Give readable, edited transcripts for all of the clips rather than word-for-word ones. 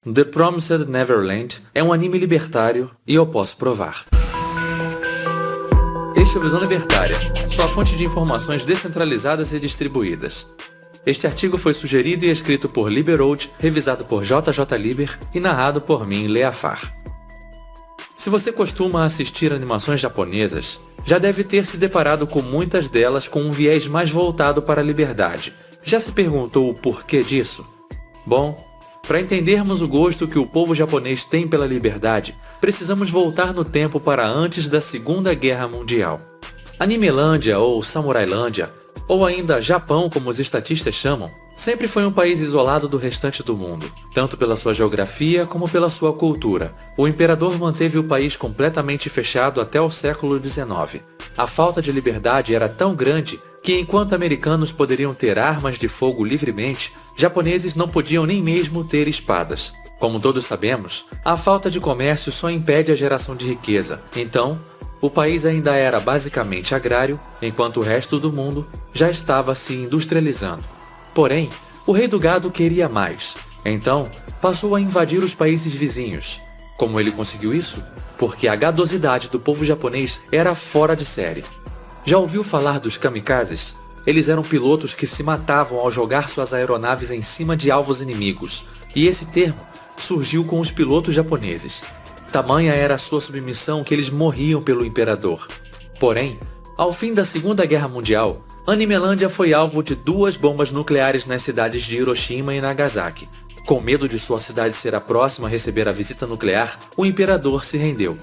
The Promised Neverland é um anime libertário e eu posso provar. Este é o Visão Libertária, sua fonte de informações descentralizadas e distribuídas. Este artigo foi sugerido e escrito por Liberoad, revisado por JJ Liber e narrado por mim, Leafar. Se você costuma assistir animações japonesas, já deve ter se deparado com muitas delas com um viés mais voltado para a liberdade. Já se perguntou o porquê disso? Bom, para entendermos o gosto que o povo japonês tem pela liberdade, precisamos voltar no tempo para antes da Segunda Guerra Mundial. Animelândia ou Samurailândia, ou ainda Japão como os estatistas chamam, sempre foi um país isolado do restante do mundo, tanto pela sua geografia como pela sua cultura. O imperador manteve o país completamente fechado até o século XIX. A falta de liberdade era tão grande que enquanto americanos poderiam ter armas de fogo livremente, japoneses não podiam nem mesmo ter espadas. Como todos sabemos, a falta de comércio só impede a geração de riqueza. Então, o país ainda era basicamente agrário, enquanto o resto do mundo já estava se industrializando. Porém, o rei do gado queria mais. Então, passou a invadir os países vizinhos. Como ele conseguiu isso? Porque a gadosidade do povo japonês era fora de série. Já ouviu falar dos kamikazes? Eles eram pilotos que se matavam ao jogar suas aeronaves em cima de alvos inimigos. E esse termo surgiu com os pilotos japoneses. Tamanha era a sua submissão que eles morriam pelo imperador. Porém, ao fim da Segunda Guerra Mundial, Animelândia foi alvo de 2 bombas nucleares nas cidades de Hiroshima e Nagasaki. Com medo de sua cidade ser a próxima a receber a visita nuclear, o imperador se rendeu.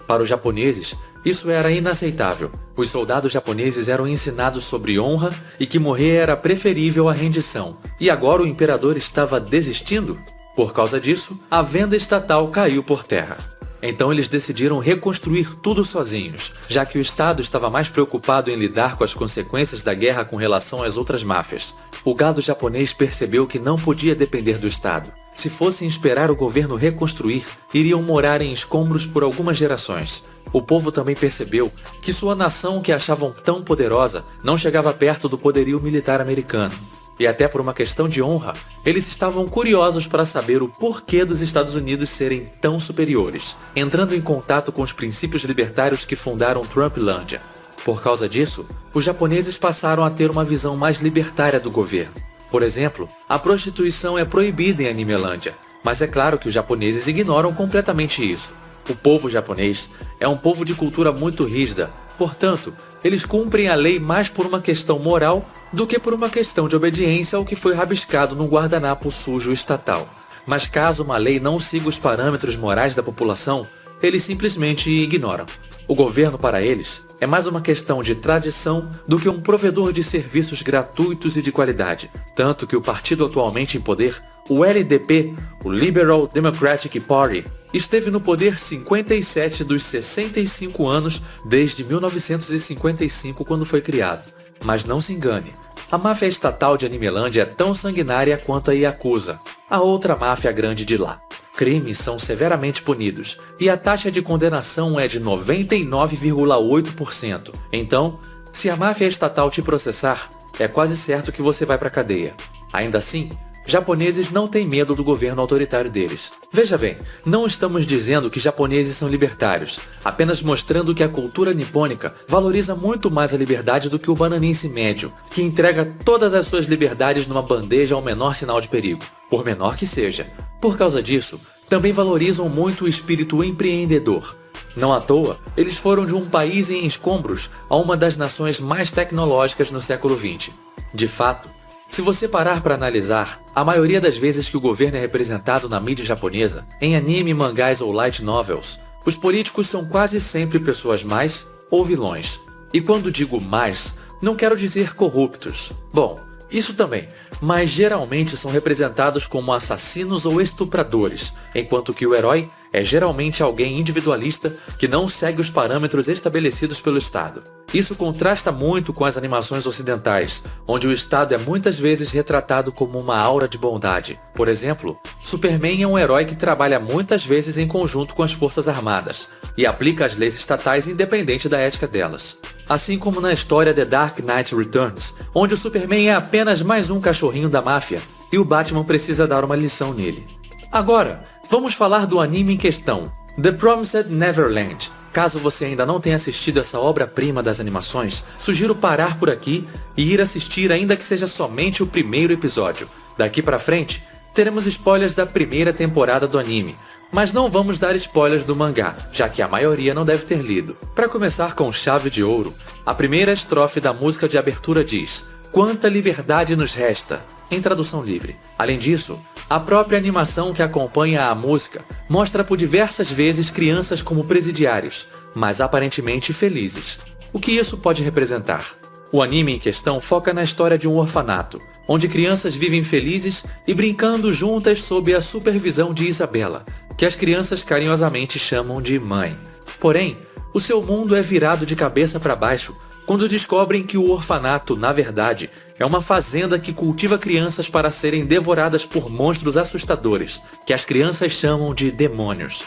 Para os japoneses, isso era inaceitável. Os soldados japoneses eram ensinados sobre honra e que morrer era preferível à rendição. E agora o imperador estava desistindo? Por causa disso, a venda estatal caiu por terra. Então eles decidiram reconstruir tudo sozinhos, já que o Estado estava mais preocupado em lidar com as consequências da guerra com relação às outras máfias. O gado japonês percebeu que não podia depender do Estado. Se fossem esperar o governo reconstruir, iriam morar em escombros por algumas gerações. O povo também percebeu que sua nação, que achavam tão poderosa, não chegava perto do poderio militar americano. E até por uma questão de honra, eles estavam curiosos para saber o porquê dos Estados Unidos serem tão superiores, entrando em contato com os princípios libertários que fundaram Trumpilândia. Por causa disso, os japoneses passaram a ter uma visão mais libertária do governo. Por exemplo, a prostituição é proibida em Animelândia, mas é claro que os japoneses ignoram completamente isso. O povo japonês é um povo de cultura muito rígida, portanto, eles cumprem a lei mais por uma questão moral do que por uma questão de obediência ao que foi rabiscado no guardanapo sujo estatal. Mas caso uma lei não siga os parâmetros morais da população, eles simplesmente ignoram. O governo para eles é mais uma questão de tradição do que um provedor de serviços gratuitos e de qualidade. Tanto que o partido atualmente em poder, o LDP, o Liberal Democratic Party, esteve no poder 57 dos 65 anos desde 1955, quando foi criado. Mas não se engane, a máfia estatal de Animelândia é tão sanguinária quanto a Yakuza, a outra máfia grande de lá. Crimes são severamente punidos e a taxa de condenação é de 99,8%. Então, se a máfia estatal te processar, é quase certo que você vai pra cadeia. Ainda assim, japoneses não têm medo do governo autoritário deles. Veja bem, não estamos dizendo que japoneses são libertários, apenas mostrando que a cultura nipônica valoriza muito mais a liberdade do que o bananense médio, que entrega todas as suas liberdades numa bandeja ao menor sinal de perigo, por menor que seja. Por causa disso, também valorizam muito o espírito empreendedor. Não à toa, eles foram de um país em escombros a uma das nações mais tecnológicas no século XX. De fato, se você parar para analisar, a maioria das vezes que o governo é representado na mídia japonesa, em anime, mangás ou light novels, os políticos são quase sempre pessoas más ou vilões. E quando digo mais, não quero dizer corruptos. Bom, isso também, mas geralmente são representados como assassinos ou estupradores, enquanto que o herói é geralmente alguém individualista que não segue os parâmetros estabelecidos pelo Estado. Isso contrasta muito com as animações ocidentais, onde o Estado é muitas vezes retratado como uma aura de bondade. Por exemplo, Superman é um herói que trabalha muitas vezes em conjunto com as Forças Armadas e aplica as leis estatais independente da ética delas. Assim como na história The Dark Knight Returns, onde o Superman é apenas mais um cachorrinho da máfia e o Batman precisa dar uma lição nele. Agora, vamos falar do anime em questão, The Promised Neverland. Caso você ainda não tenha assistido essa obra-prima das animações, sugiro parar por aqui e ir assistir ainda que seja somente o primeiro episódio. Daqui pra frente, teremos spoilers da primeira temporada do anime, mas não vamos dar spoilers do mangá, já que a maioria não deve ter lido. Para começar com chave de ouro, a primeira estrofe da música de abertura diz: "Quanta liberdade nos resta", em tradução livre. Além disso, a própria animação que acompanha a música mostra por diversas vezes crianças como presidiários, mas aparentemente felizes. O que isso pode representar? O anime em questão foca na história de um orfanato, onde crianças vivem felizes e brincando juntas sob a supervisão de Isabela, que as crianças carinhosamente chamam de mãe. Porém, o seu mundo é virado de cabeça para baixo quando descobrem que o orfanato, na verdade, é uma fazenda que cultiva crianças para serem devoradas por monstros assustadores, que as crianças chamam de demônios.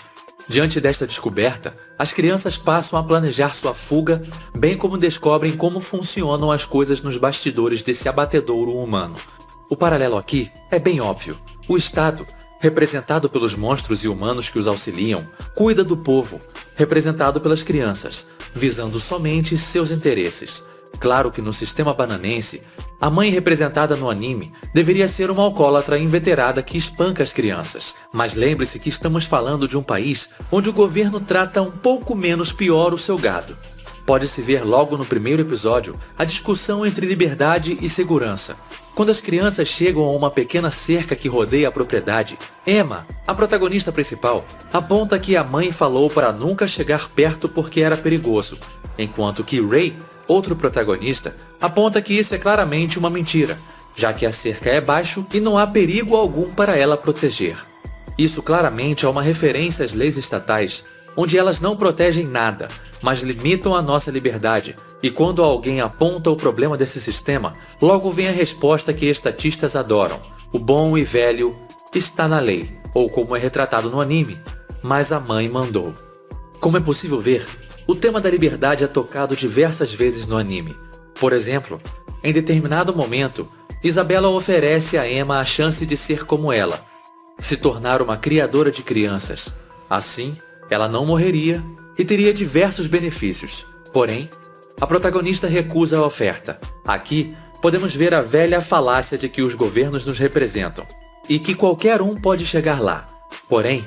Diante desta descoberta, as crianças passam a planejar sua fuga, bem como descobrem como funcionam as coisas nos bastidores desse abatedouro humano. O paralelo aqui é bem óbvio. O Estado, representado pelos monstros e humanos que os auxiliam, cuida do povo, representado pelas crianças, visando somente seus interesses. Claro que no sistema bananense, a mãe representada no anime deveria ser uma alcoólatra inveterada que espanca as crianças. Mas lembre-se que estamos falando de um país onde o governo trata um pouco menos pior o seu gado. Pode-se ver logo no primeiro episódio a discussão entre liberdade e segurança. Quando as crianças chegam a uma pequena cerca que rodeia a propriedade, Emma, a protagonista principal, aponta que a mãe falou para nunca chegar perto porque era perigoso, enquanto que Ray, outro protagonista, aponta que isso é claramente uma mentira, já que a cerca é baixa e não há perigo algum para ela proteger. Isso claramente é uma referência às leis estatais, onde elas não protegem nada, mas limitam a nossa liberdade, e quando alguém aponta o problema desse sistema, logo vem a resposta que estatistas adoram: o bom e velho está na lei, ou como é retratado no anime, mas a mãe mandou. Como é possível ver, o tema da liberdade é tocado diversas vezes no anime. Por exemplo, em determinado momento, Isabela oferece a Emma a chance de ser como ela, se tornar uma criadora de crianças. Assim, ela não morreria e teria diversos benefícios. Porém, a protagonista recusa a oferta. Aqui, podemos ver a velha falácia de que os governos nos representam e que qualquer um pode chegar lá. Porém,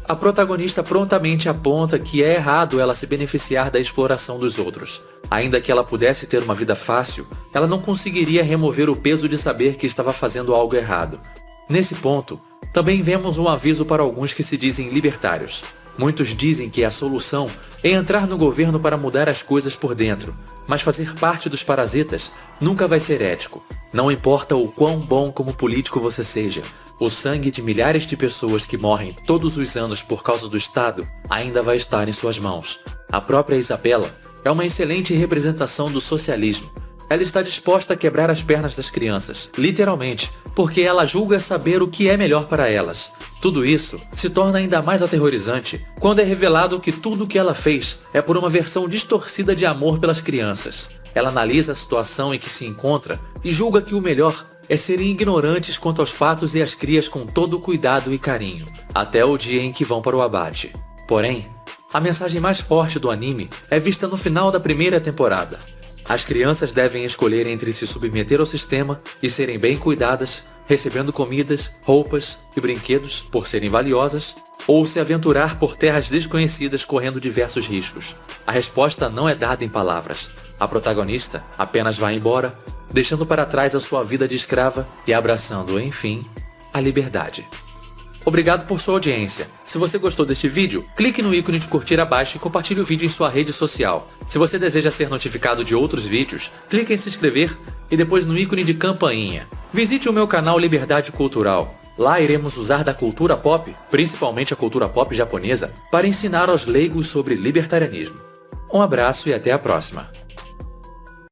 a protagonista prontamente aponta que é errado ela se beneficiar da exploração dos outros. Ainda que ela pudesse ter uma vida fácil, ela não conseguiria remover o peso de saber que estava fazendo algo errado. Nesse ponto, também vemos um aviso para alguns que se dizem libertários. Muitos dizem que a solução é entrar no governo para mudar as coisas por dentro, mas fazer parte dos parasitas nunca vai ser ético. Não importa o quão bom como político você seja, o sangue de milhares de pessoas que morrem todos os anos por causa do Estado ainda vai estar em suas mãos. A própria Isabela é uma excelente representação do socialismo. Ela está disposta a quebrar as pernas das crianças, literalmente, porque ela julga saber o que é melhor para elas. Tudo isso se torna ainda mais aterrorizante quando é revelado que tudo o que ela fez é por uma versão distorcida de amor pelas crianças. Ela analisa a situação em que se encontra e julga que o melhor é serem ignorantes quanto aos fatos e as crias com todo o cuidado e carinho, até o dia em que vão para o abate. Porém, a mensagem mais forte do anime é vista no final da primeira temporada. As crianças devem escolher entre se submeter ao sistema e serem bem cuidadas, recebendo comidas, roupas e brinquedos por serem valiosas, ou se aventurar por terras desconhecidas correndo diversos riscos. A resposta não é dada em palavras. A protagonista apenas vai embora, deixando para trás a sua vida de escrava e abraçando, enfim, a liberdade. Obrigado por sua audiência. Se você gostou deste vídeo, clique no ícone de curtir abaixo e compartilhe o vídeo em sua rede social. Se você deseja ser notificado de outros vídeos, clique em se inscrever e depois no ícone de campainha. Visite o meu canal Liberdade Cultural. Lá iremos usar da cultura pop, principalmente a cultura pop japonesa, para ensinar aos leigos sobre libertarianismo. Um abraço e até a próxima.